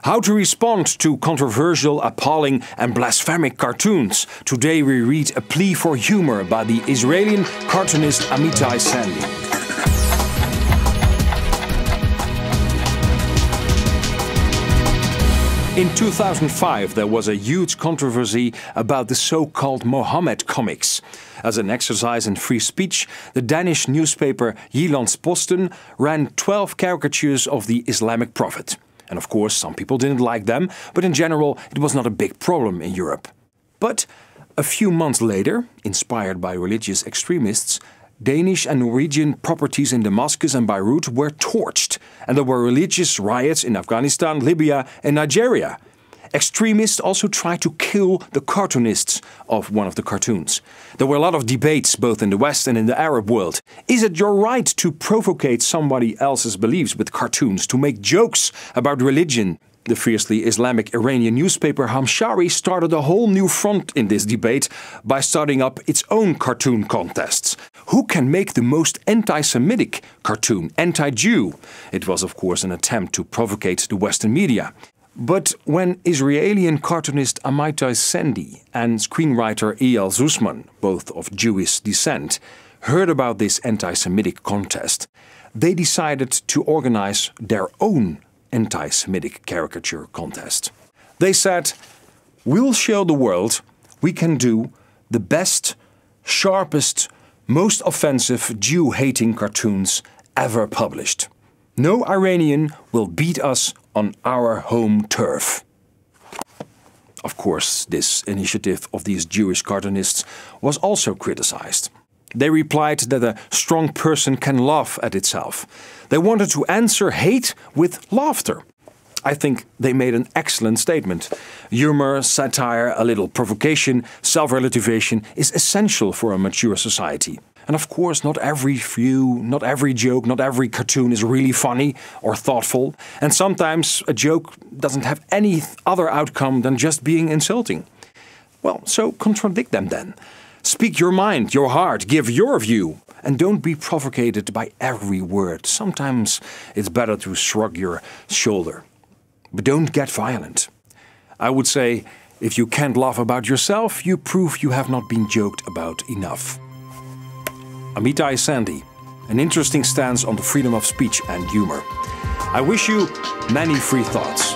How to respond to controversial, appalling and blasphemic cartoons. Today we read A Plea for Humor by the Israelian cartoonist Amitai Sandy. In 2005 there was a huge controversy about the so-called Mohammed comics. As an exercise in free speech, the Danish newspaper Jyllands-Posten ran 12 caricatures of the Islamic Prophet. And of course some people didn't like them, but in general it was not a big problem in Europe. But a few months later, inspired by religious extremists, Danish and Norwegian properties in Damascus and Beirut were torched, and there were religious riots in Afghanistan, Libya and Nigeria. Extremists also tried to kill the cartoonists of one of the cartoons. There were a lot of debates both in the West and in the Arab world. Is it your right to provocate somebody else's beliefs with cartoons, to make jokes about religion? The fiercely Islamic Iranian newspaper Hamshari started a whole new front in this debate by starting up its own cartoon contests. Who can make the most anti-Semitic cartoon, anti-Jew? It was of course an attempt to provocate the Western media. But when Israelian cartoonist Amitai Sandy and screenwriter Eyal Zusman, both of Jewish descent, heard about this anti-Semitic contest, they decided to organize their own anti-Semitic caricature contest. They said, we'll show the world we can do the best, sharpest, most offensive Jew-hating cartoons ever published. No Iranian will beat us on our home turf. Of course, this initiative of these Jewish cartoonists was also criticized. They replied that a strong person can laugh at itself. They wanted to answer hate with laughter. I think they made an excellent statement. Humor, satire, a little provocation, self-relativation is essential for a mature society. And of course, not every view, not every joke, not every cartoon is really funny or thoughtful. And sometimes a joke doesn't have any other outcome than just being insulting. Well, so contradict them then. Speak your mind, your heart, give your view. And don't be provocated by every word. Sometimes it's better to shrug your shoulder. But don't get violent. I would say, if you can't laugh about yourself, you prove you have not been joked about enough. Amitai Sandy, an interesting stance on the freedom of speech and humor. I wish you many free thoughts.